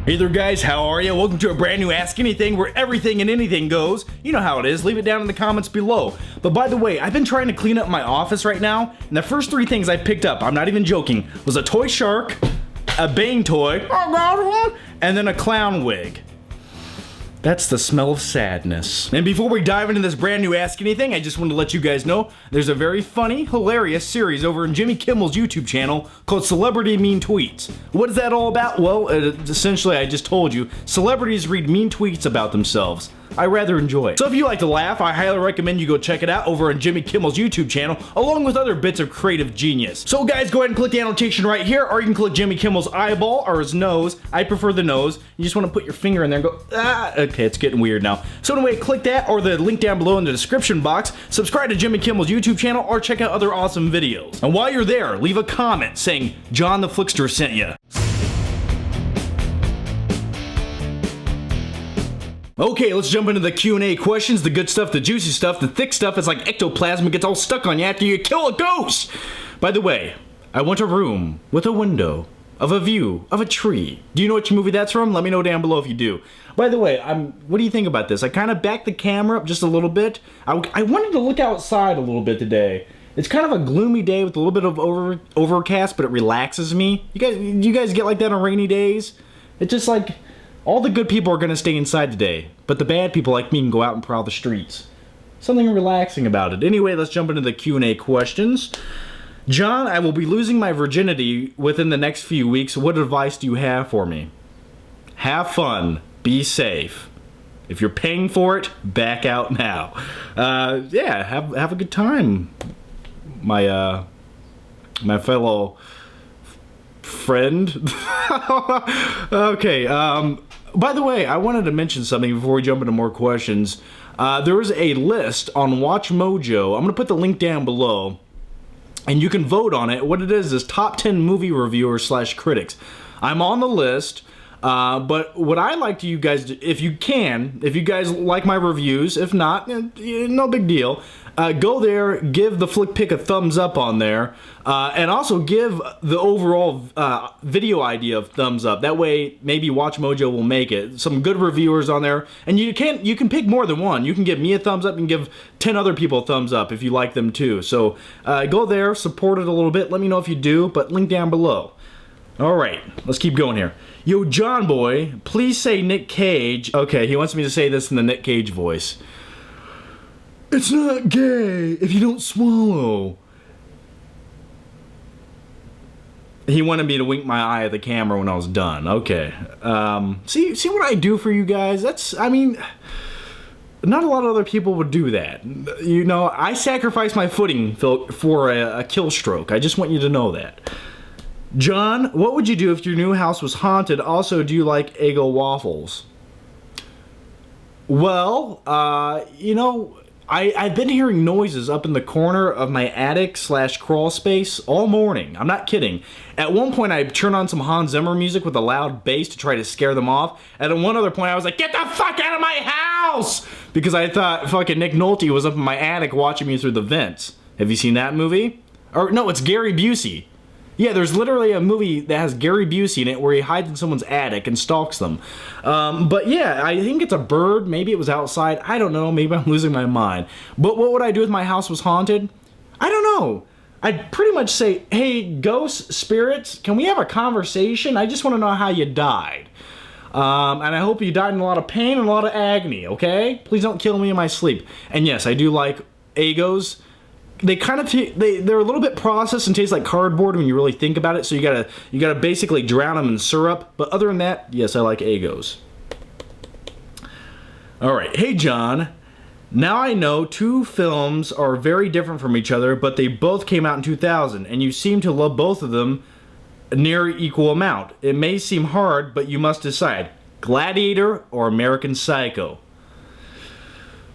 Hey there guys, how are you? Welcome to a brand new Ask Anything where everything and anything goes. You know how it is, leave it down in the comments below. But by the way, I've been trying to clean up my office right now, and the first three things I picked up, I'm not even joking, was a toy shark, a Bane toy, and then a clown wig. That's the smell of sadness. And before we dive into this brand new Ask Anything, I just wanted to let you guys know there's a very funny, hilarious series over in Jimmy Kimmel's YouTube channel called Celebrity Mean Tweets. What is that all about? Well, essentially, I just told you, celebrities read mean tweets about themselves. I rather enjoy it. So if you like to laugh, I highly recommend you go check it out over on Jimmy Kimmel's YouTube channel, along with other bits of creative genius. So guys, go ahead and click the annotation right here, or you can click Jimmy Kimmel's eyeball or his nose. I prefer the nose. You just want to put your finger in there and go, ah, okay, it's getting weird now. So anyway, click that or the link down below in the description box, subscribe to Jimmy Kimmel's YouTube channel, or check out other awesome videos. And while you're there, leave a comment saying, John the Flickster sent ya. Okay, let's jump into the Q&A questions, the good stuff, the juicy stuff, the thick stuff. It's like ectoplasm, it gets all stuck on you after you kill a ghost. By the way, I want a room with a window of a view of a tree. Do you know which movie that's from? Let me know down below if you do. By the way, what do you think about this? I kind of backed the camera up just a little bit. I wanted to look outside a little bit today. It's kind of a gloomy day with a little bit of overcast, but it relaxes me. You guys get like that on rainy days? It's just like, all the good people are going to stay inside today, but the bad people like me can go out and prowl the streets. Something relaxing about it. Anyway, let's jump into the Q&A questions. John, I will be losing my virginity within the next few weeks. What advice do you have for me? Have fun. Be safe. If you're paying for it, back out now. Yeah, have a good time, my fellow friend. Okay, by the way, I wanted to mention something before we jump into more questions. There is a list on watchmojo. I'm going to put the link down below, and you can vote on it. What it is top 10 movie reviewers / critics. I'm on the list, but what I like to you guys, if you guys like my reviews, if not, no big deal. Go there, give the Flick Pick a thumbs up on there, and also give the overall video idea a thumbs up. That way, maybe watchmojo will make it. Some good reviewers on there, and you can pick more than one. You can give me a thumbs up and give 10 other people a thumbs up if you like them too. So go there, support it a little bit. Let me know if you do, but link down below. All right, let's keep going here. Yo, John boy, please say Nick Cage. Okay, he wants me to say this in the Nick Cage voice. It's not gay if you don't swallow. He wanted me to wink my eye at the camera when I was done. Okay. See what I do for you guys? I mean, not a lot of other people would do that. You know, I sacrifice my footing for a kill stroke. I just want you to know that. John, what would you do if your new house was haunted? Also, do you like Eggo waffles? Well, you know, I've been hearing noises up in the corner of my attic / crawl space all morning. I'm not kidding. At one point, I turned on some Hans Zimmer music with a loud bass to try to scare them off. And at one other point, I was like, get the fuck out of my house! Because I thought fucking Nick Nolte was up in my attic watching me through the vents. Have you seen that movie? Or no, it's Gary Busey. Yeah, there's literally a movie that has Gary Busey in it where he hides in someone's attic and stalks them. But yeah, I think it's a bird. Maybe it was outside. I don't know. Maybe I'm losing my mind. But what would I do if my house was haunted? I don't know. I'd pretty much say, hey, ghosts, spirits, can we have a conversation? I just want to know how you died. And I hope you died in a lot of pain and a lot of agony, okay? Please don't kill me in my sleep. And yes, I do like Eggos. They kind of they're a little bit processed and taste like cardboard when you really think about it. So you gotta basically drown them in syrup. But other than that, yes, I like Eggos. All right, hey John. Now I know two films are very different from each other, but they both came out in 2000, and you seem to love both of them a near equal amount. It may seem hard, but you must decide: Gladiator or American Psycho.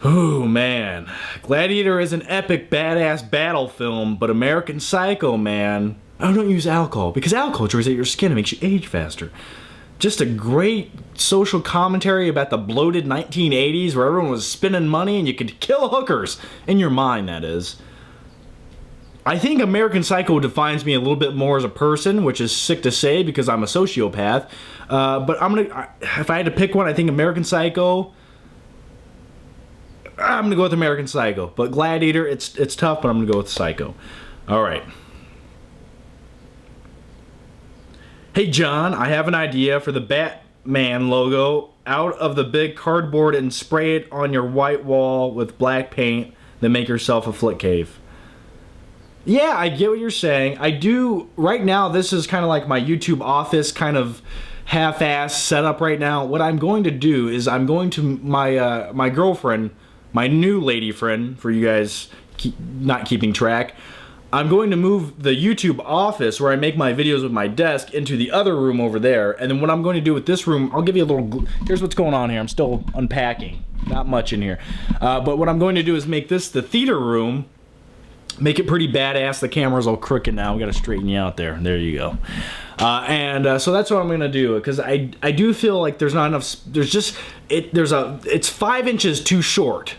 Oh man, Gladiator is an epic badass battle film, but American Psycho, man. I don't use alcohol, because alcohol dries out your skin and makes you age faster. Just a great social commentary about the bloated 1980s where everyone was spending money and you could kill hookers. In your mind, that is. I think American Psycho defines me a little bit more as a person, which is sick to say because I'm a sociopath. But if I had to pick one, I think American Psycho. I'm gonna go with American Psycho. But Gladiator, it's tough, but I'm gonna go with Psycho. All right. Hey John, I have an idea for the Batman logo. Out of the big cardboard and spray it on your white wall with black paint, then make yourself a flick cave. Yeah, I get what you're saying. I do, right now, this is kind of like my YouTube office kind of half-ass setup right now. What I'm going to do is I'm going to my girlfriend, my new lady friend, for you guys not keeping track, I'm going to move the YouTube office where I make my videos with my desk into the other room over there. And then what I'm going to do with this room, I'll give you a little, here's what's going on here. I'm still unpacking, not much in here. But what I'm going to do is make this the theater room, make it pretty badass. The camera's all crooked now. We got to straighten you out there. There you go. So that's what I'm going to do, because I do feel like there's not enough, it's 5 inches too short.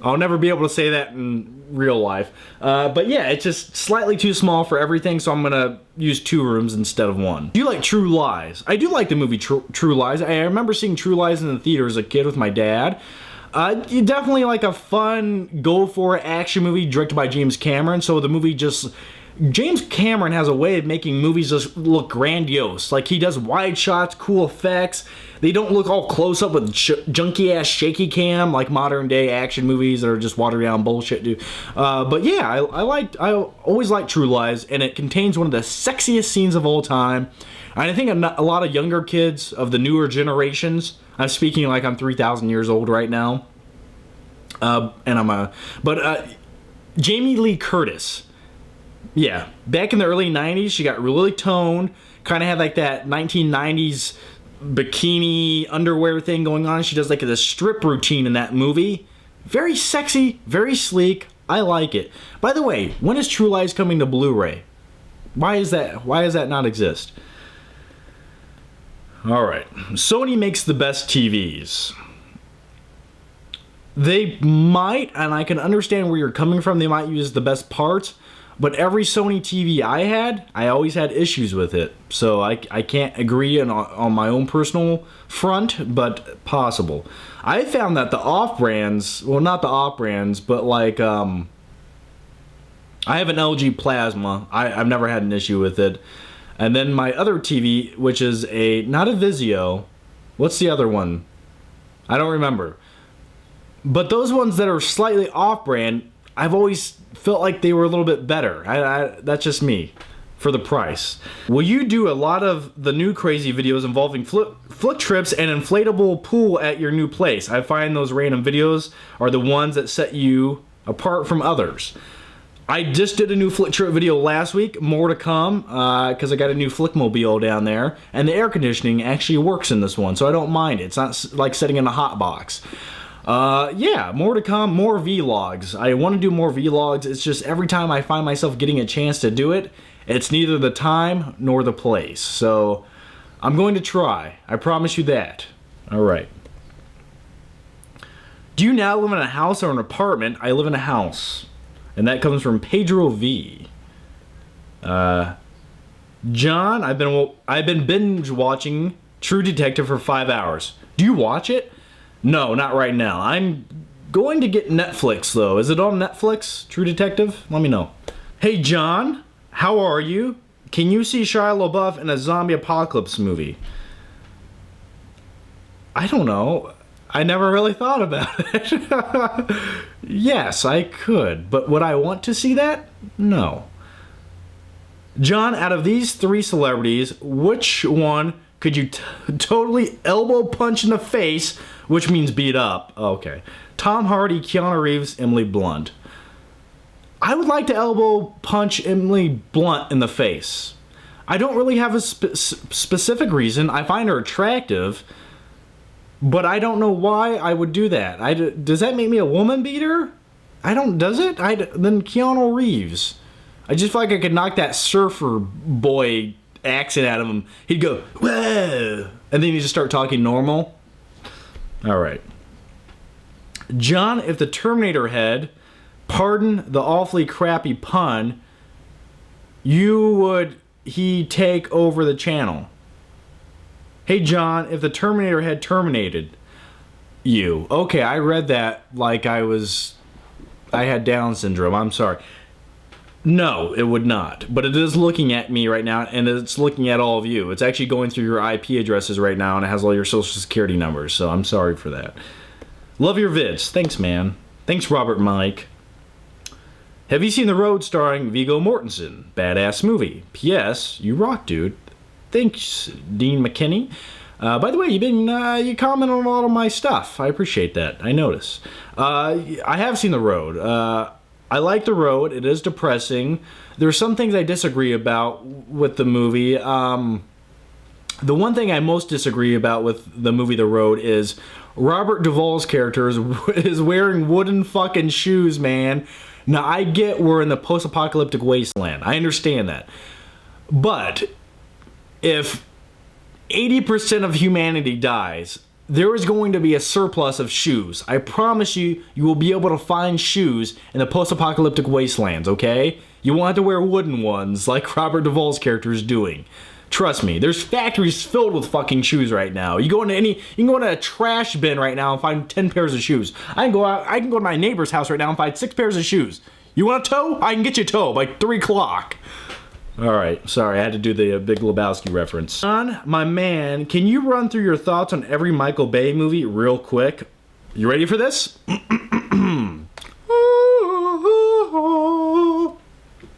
I'll never be able to say that in real life. But yeah, it's just slightly too small for everything, so I'm gonna use 2 rooms instead of 1. Do you like True Lies? I do like the movie True Lies. I remember seeing True Lies in the theater as a kid with my dad. You definitely like a fun, go-for-it action movie directed by James Cameron, so the movie just... James Cameron has a way of making movies just look grandiose. Like, he does wide shots, cool effects. They don't look all close up with junky-ass shaky cam like modern-day action movies that are just watered-down bullshit, dude. But yeah, I always liked True Lies, and it contains one of the sexiest scenes of all time. And I think a lot of younger kids of the newer generations, I'm speaking like I'm 3,000 years old right now, Jamie Lee Curtis. Yeah, back in the early 90s, she got really toned, kind of had like that 1990s bikini underwear thing going on. She does like this strip routine in that movie. Very sexy, very sleek. I like it. By the way, when is True Lies coming to Blu-ray? Why does that not exist? All right, Sony makes the best TVs. They might, and I can understand where you're coming from, they might use the best parts, but every Sony TV I always had issues with it. So I can't agree on my own personal front, but possible. I found that the off-brands, well, not the off-brands, but like, I have an LG Plasma. I've never had an issue with it. And then my other TV, which is not a Vizio. What's the other one? I don't remember. But those ones that are slightly off-brand, I've always felt like they were a little bit better. That's just me, for the price. Will you do a lot of the new crazy videos involving flick trips and inflatable pool at your new place? I find those random videos are the ones that set you apart from others. I just did a new flick trip video last week, more to come, because I got a new Flickmobile down there, and the air conditioning actually works in this one, so I don't mind it. It's not like sitting in a hot box. Yeah, more to come, more vlogs. I want to do more vlogs. It's just every time I find myself getting a chance to do it, it's neither the time nor the place. So I'm going to try. I promise you that. All right. Do you now live in a house or an apartment? I live in a house. And that comes from Pedro V. John, I've been binge watching True Detective for 5 hours. Do you watch it? No, not right now. I'm going to get Netflix, though. Is it on Netflix, True Detective? Let me know. Hey, John, how are you? Can you see Shia LaBeouf in a zombie apocalypse movie? I don't know. I never really thought about it. Yes, I could. But would I want to see that? No. John, out of these 3 celebrities, which one could you totally elbow punch in the face, which means beat up? Okay. Tom Hardy, Keanu Reeves, Emily Blunt. I would like to elbow punch Emily Blunt in the face. I don't really have a specific reason. I find her attractive, but I don't know why I would do that. Does that make me a woman beater? Does it? Then Keanu Reeves. I just feel like I could knock that surfer boy accent out of him. He'd go, whoa, and then he'd just start talking normal. All right. John, if the Terminator head pardon the awfully crappy pun, he take over the channel? Hey John, if the Terminator had terminated you. Okay, I read that like I had Down syndrome. I'm sorry. No, it would not. But it is looking at me right now, and it's looking at all of you. It's actually going through your IP addresses right now, and it has all your social security numbers, so I'm sorry for that. Love your vids. Thanks, man. Thanks, Robert Mike. Have you seen The Road starring Viggo Mortensen? Badass movie. P.S. You rock, dude. Thanks, Dean McKinney. By the way, you comment on a lot of my stuff. I appreciate that. I notice. I have seen The Road. I like The Road. It is depressing. There's some things I disagree about with the movie. The one thing I most disagree about with the movie The Road is Robert Duvall's character is wearing wooden fucking shoes, man. Now, I get we're in the post-apocalyptic wasteland. I understand that. But if 80% of humanity dies, there is going to be a surplus of shoes. I promise you, you will be able to find shoes in the post-apocalyptic wastelands, okay? You won't have to wear wooden ones like Robert Duvall's character is doing. Trust me, there's factories filled with fucking shoes right now. You can go into a trash bin right now and find 10 pairs of shoes. I can go to my neighbor's house right now and find 6 pairs of shoes. You want a toe? I can get you a toe by 3 o'clock. Alright, sorry, I had to do the Big Lebowski reference. John, my man, can you run through your thoughts on every Michael Bay movie real quick? You ready for this?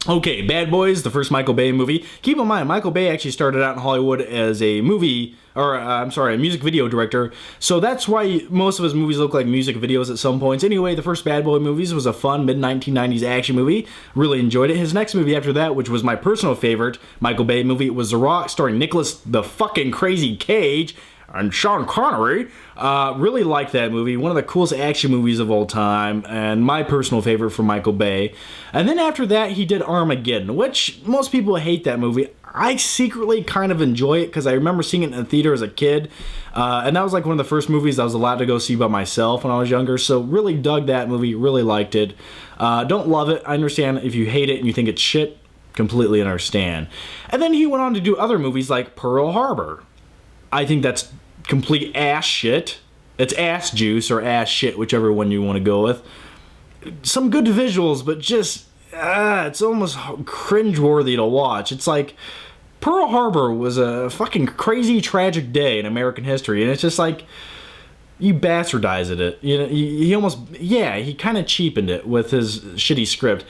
Okay, Bad Boys, the first Michael Bay movie. Keep in mind, Michael Bay actually started out in Hollywood as a a music video director. So that's why most of his movies look like music videos at some points. Anyway, the first Bad Boy movies was a fun mid-1990s action movie. Really enjoyed it. His next movie after that, which was my personal favorite Michael Bay movie, was The Rock, starring Nicolas the fucking Crazy Cage and Sean Connery. Really liked that movie. One of the coolest action movies of all time, and my personal favorite from Michael Bay. And then after that, he did Armageddon, which most people hate that movie. I secretly kind of enjoy it because I remember seeing it in the theater as a kid. And that was like one of the first movies I was allowed to go see by myself when I was younger. So really dug that movie, really liked it. Don't love it. I understand if you hate it and you think it's shit. Completely understand. And then he went on to do other movies like Pearl Harbor. I think that's complete ass shit. It's ass juice or ass shit, whichever one you want to go with. Some good visuals, but just, it's almost cringeworthy to watch. It's like, Pearl Harbor was a fucking crazy, tragic day in American history, and it's just like, you bastardized it. You know, he kind of cheapened it with his shitty script.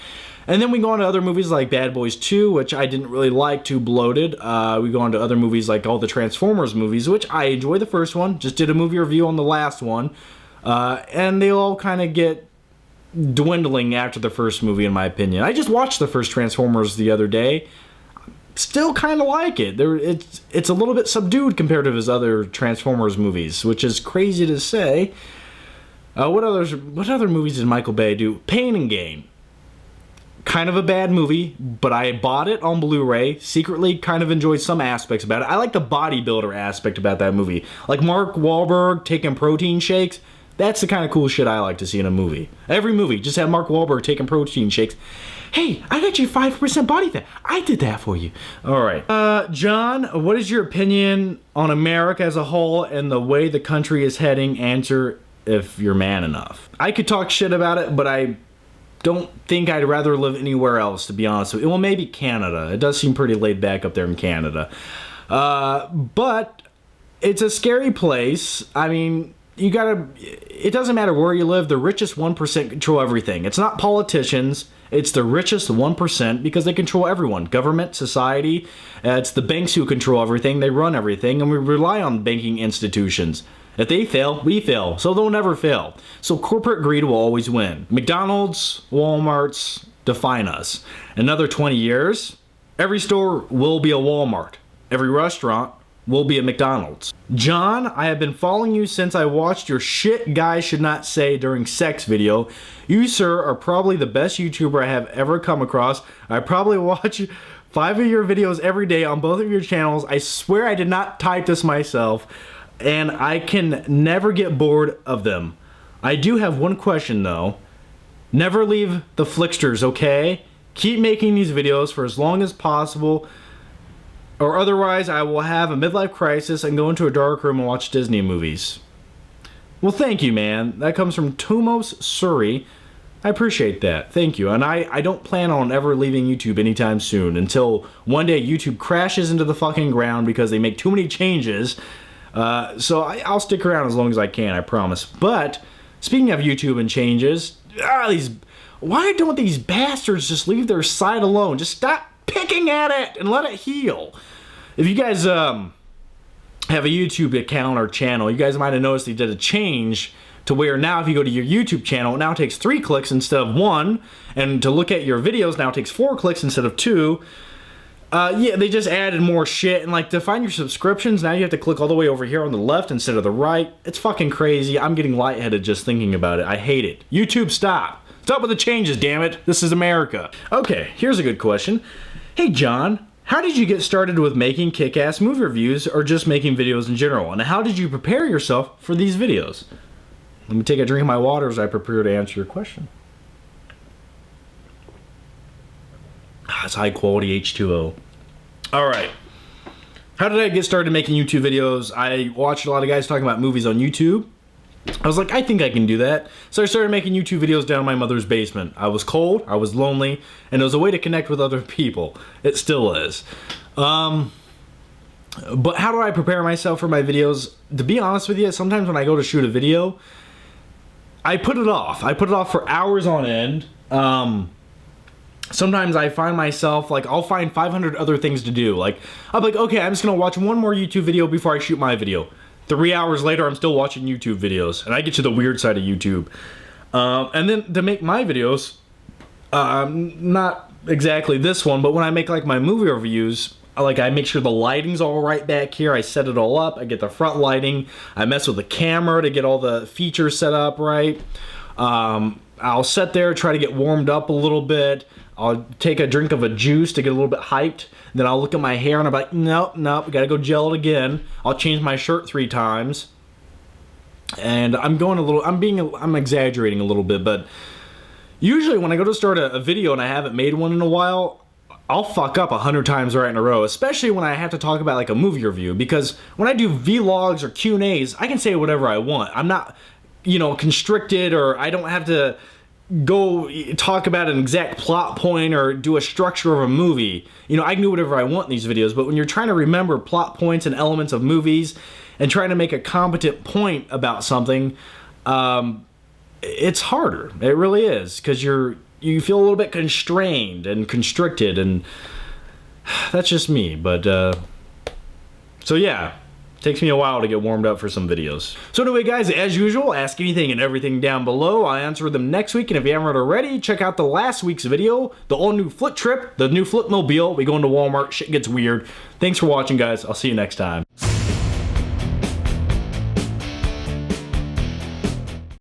And then we go on to other movies like Bad Boys 2, which I didn't really like, too bloated. We go on to other movies like all the Transformers movies, which I enjoy the first one. Just did a movie review on the last one. And they all kind of get dwindling after the first movie, in my opinion. I just watched the first Transformers the other day. Still kind of like it. It's a little bit subdued compared to his other Transformers movies, which is crazy to say. What other movies did Michael Bay do? Pain and Gain. Kind of a bad movie, but I bought it on Blu-ray. Secretly kind of enjoyed some aspects about it. I like the bodybuilder aspect about that movie. Like Mark Wahlberg taking protein shakes. That's the kind of cool shit I like to see in a movie. Every movie, just have Mark Wahlberg taking protein shakes. Hey, I got you 5% body fat. I did that for you. All right. John, what is your opinion on America as a whole and the way the country is heading? Answer if you're man enough. I could talk shit about it, but I don't think I'd rather live anywhere else, to be honest with you. Well, maybe Canada. It does seem pretty laid back up there in Canada. But it's a scary place. I mean, it doesn't matter where you live. The richest 1% control everything. It's not politicians. It's the richest 1% because they control everyone. Government, society. It's the banks who control everything. They run everything, and we rely on banking institutions. If they fail, we fail, so they'll never fail. So corporate greed will always win. McDonald's, Walmart's define us. In another 20 years, every store will be a Walmart. Every restaurant will be a McDonald's. John, I have been following you since I watched your shit guys should not say during sex video. You, sir, are probably the best YouTuber I have ever come across. I probably watch 5 of your videos every day on both of your channels. I swear I did not type this myself. And I can never get bored of them. I do have one question though. Never leave the Flicksters, okay? Keep making these videos for as long as possible, or otherwise I will have a midlife crisis and go into a dark room and watch Disney movies. Well, thank you, man. That comes from Tumos Surrey. I appreciate that. Thank you. And I don't plan on ever leaving YouTube anytime soon until one day YouTube crashes into the fucking ground because they make too many changes. So I'll stick around as long as I can, I promise. But speaking of YouTube and changes, why don't these bastards just leave their site alone? Just stop picking at it and let it heal. If you guys have a YouTube account or channel, you guys might have noticed they did a change to where now if you go to your YouTube channel, it now takes 3 clicks instead of 1, and to look at your videos now it takes 4 clicks instead of 2. Yeah, they just added more shit, and like to find your subscriptions, now you have to click all the way over here on the left instead of the right. It's fucking crazy. I'm getting lightheaded just thinking about it. I hate it. YouTube, stop. Stop with the changes, damn it. This is America. Okay, here's a good question. Hey John, how did you get started with making kick-ass movie reviews or just making videos in general? And how did you prepare yourself for these videos? Let me take a drink of my water as I prepare to answer your question. It's high quality H2O. Alright. How did I get started making YouTube videos? I watched a lot of guys talking about movies on YouTube. I was like, I think I can do that. So I started making YouTube videos down in my mother's basement. I was cold, I was lonely, and it was a way to connect with other people. It still is. But how do I prepare myself for my videos? To be honest with you, sometimes when I go to shoot a video, I put it off. I put it off for hours on end. Sometimes I find myself, like, I'll find 500 other things to do. Like, I'm like, okay, I'm just gonna watch one more YouTube video before I shoot my video. 3 hours later, I'm still watching YouTube videos, and I get to the weird side of YouTube. And then to make my videos, not exactly this one, but when I make like my movie reviews, I make sure the lighting's all right back here. I set it all up. I get the front lighting. I mess with the camera to get all the features set up right. I'll sit there, try to get warmed up a little bit. I'll take a drink of a juice to get a little bit hyped. Then I'll look at my hair and I'm like, nope, we gotta go gel it again. I'll change my shirt 3 times. And I'm exaggerating a little bit, but usually when I go to start a video and I haven't made one in a while, I'll fuck up 100 times right in a row, especially when I have to talk about like a movie review, because when I do vlogs or Q&As, I can say whatever I want. I'm not, constricted, or I don't have to go talk about an exact plot point or do a structure of a movie. I can do whatever I want in these videos, but when you're trying to remember plot points and elements of movies and trying to make a competent point about something, it's harder. It really is, because you feel a little bit constrained and constricted, and that's just me. But so yeah, takes me a while to get warmed up for some videos. So anyway guys, as usual, ask anything and everything down below. I'll answer them next week, and if you haven't already, check out the last week's video, the all new Flick trip, the new Flickmobile. We go into Walmart, shit gets weird. Thanks for watching guys, I'll see you next time.